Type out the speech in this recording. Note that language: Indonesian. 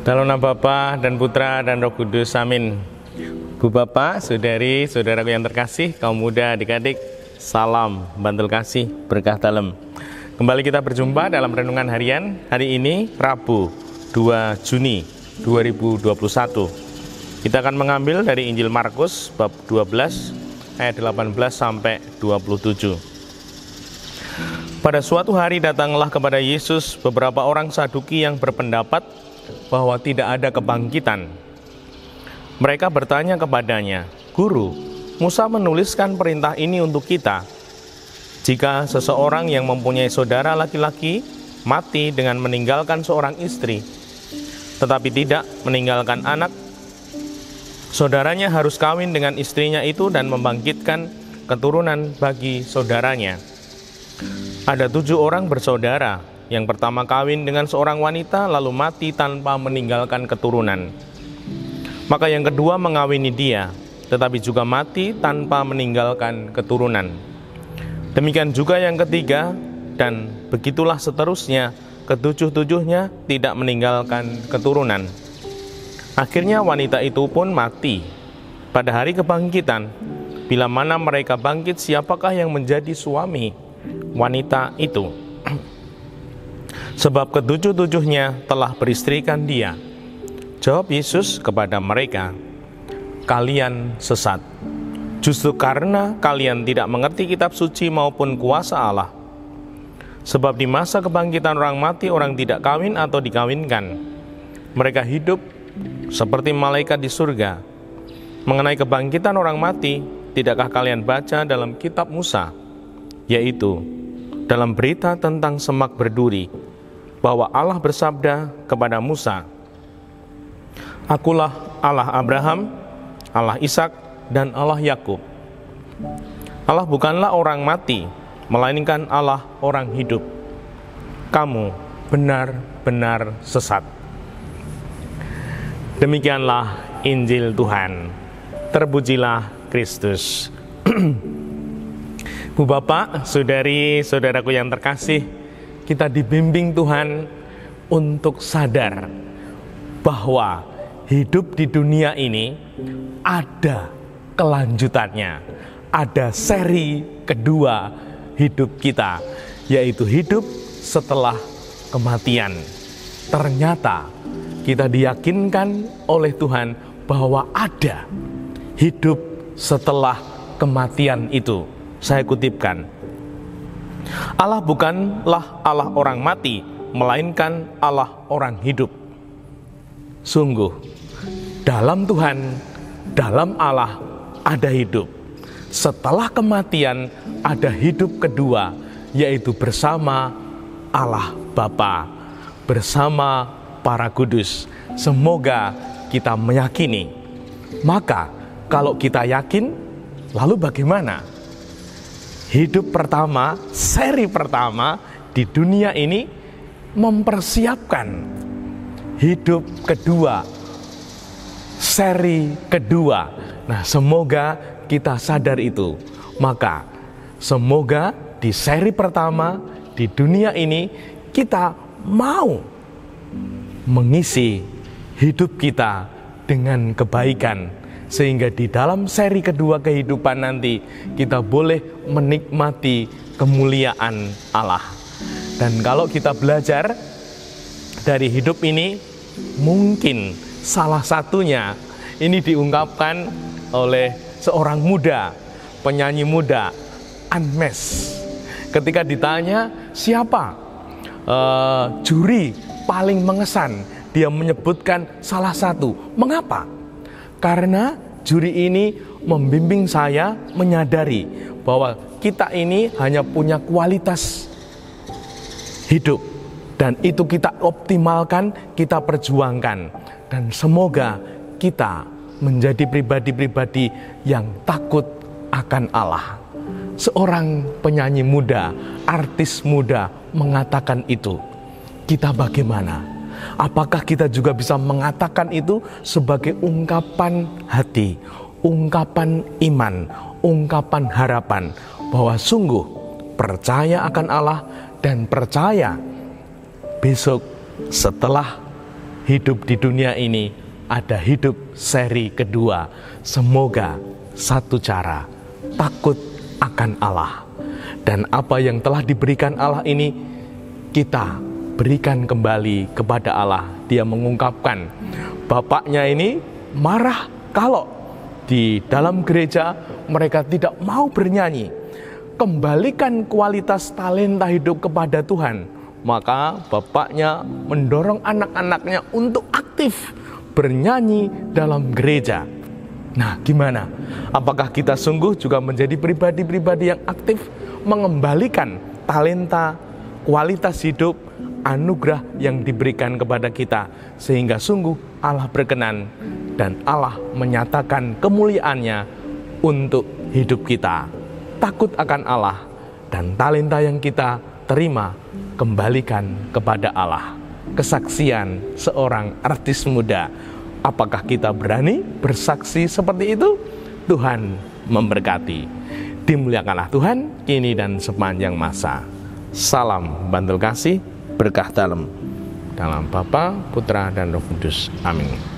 Dalam nama Bapa dan Putra dan Roh Kudus, amin. Bu Bapak, saudari, saudaraku yang terkasih, kaum muda, adik-adik, salam bantul kasih, berkah dalam. Kembali kita berjumpa dalam renungan harian hari ini, Rabu 2 Juni 2021. Kita akan mengambil dari Injil Markus bab 12 ayat 18 sampai 27. Pada suatu hari datanglah kepada Yesus beberapa orang Saduki yang berpendapat bahwa tidak ada kebangkitan. Mereka bertanya kepadanya, "Guru, Musa menuliskan perintah ini untuk kita. Jika seseorang yang mempunyai saudara laki-laki mati dengan meninggalkan seorang istri, tetapi tidak meninggalkan anak, saudaranya harus kawin dengan istrinya itu dan membangkitkan keturunan bagi saudaranya. Ada 7 orang bersaudara. Yang pertama kawin dengan seorang wanita lalu mati tanpa meninggalkan keturunan. Maka yang kedua mengawini dia, tetapi juga mati tanpa meninggalkan keturunan. Demikian juga yang ketiga, dan begitulah seterusnya, ketujuh-tujuhnya tidak meninggalkan keturunan. Akhirnya wanita itu pun mati. Pada hari kebangkitan, bila mana mereka bangkit, siapakah yang menjadi suami wanita itu? Sebab ketujuh-tujuhnya telah beristrikan dia." Jawab Yesus kepada mereka, "Kalian sesat, justru karena kalian tidak mengerti kitab suci maupun kuasa Allah. Sebab di masa kebangkitan orang mati, orang tidak kawin atau dikawinkan. Mereka hidup seperti malaikat di surga. Mengenai kebangkitan orang mati, tidakkah kalian baca dalam kitab Musa, yaitu dalam berita tentang semak berduri, bahwa Allah bersabda kepada Musa, 'Akulah Allah Abraham, Allah Ishak, dan Allah Yakub.' Allah bukanlah orang mati, melainkan Allah orang hidup. Kamu benar-benar sesat." Demikianlah Injil Tuhan. Terpujilah Kristus. Bu Bapak, saudari, saudaraku yang terkasih, kita dibimbing Tuhan untuk sadar bahwa hidup di dunia ini ada kelanjutannya, ada seri kedua hidup kita, yaitu hidup setelah kematian. Ternyata kita diyakinkan oleh Tuhan bahwa ada hidup setelah kematian itu. Saya kutipkan, Allah bukanlah Allah orang mati, melainkan Allah orang hidup. Sungguh, dalam Tuhan, dalam Allah ada hidup. Setelah kematian ada hidup kedua, yaitu bersama Allah Bapa, bersama para kudus. Semoga kita meyakini. Maka kalau kita yakin, lalu bagaimana? Hidup pertama, seri pertama di dunia ini mempersiapkan hidup kedua, seri kedua. Nah, semoga kita sadar itu. Maka semoga di seri pertama di dunia ini kita mau mengisi hidup kita dengan kebaikan, sehingga di dalam seri kedua kehidupan nanti kita boleh menikmati kemuliaan Allah. Dan kalau kita belajar dari hidup ini, mungkin salah satunya ini diungkapkan oleh seorang muda, penyanyi muda, Anmes. Ketika ditanya siapa juri paling mengesan, dia menyebutkan salah satu. Mengapa? Karena juri ini membimbing saya menyadari bahwa kita ini hanya punya kualitas hidup, dan itu kita optimalkan, kita perjuangkan. Dan semoga kita menjadi pribadi-pribadi yang takut akan Allah. Seorang penyanyi muda, artis muda mengatakan itu. Kita bagaimana? Apakah kita juga bisa mengatakan itu sebagai ungkapan hati, ungkapan iman, ungkapan harapan bahwa sungguh percaya akan Allah dan percaya besok setelah hidup di dunia ini ada hidup seri kedua. Semoga satu cara, takut akan Allah. Dan apa yang telah diberikan Allah ini, kita berikan kembali kepada Allah. Dia mengungkapkan, bapaknya ini marah kalau di dalam gereja mereka tidak mau bernyanyi. Kembalikan kualitas talenta hidup kepada Tuhan. Maka bapaknya mendorong anak-anaknya untuk aktif bernyanyi dalam gereja. Nah, gimana? Apakah kita sungguh juga menjadi pribadi-pribadi yang aktif mengembalikan talenta, kualitas hidup, anugerah yang diberikan kepada kita, sehingga sungguh Allah berkenan dan Allah menyatakan kemuliaannya untuk hidup kita. Takut akan Allah dan talenta yang kita terima kembalikan kepada Allah. Kesaksian seorang artis muda. Apakah kita berani bersaksi seperti itu? Tuhan memberkati. Dimuliakanlah Tuhan kini dan sepanjang masa. Salam bantul kasih, berkah dalam Bapa, Putra, dan Roh Kudus. Amin.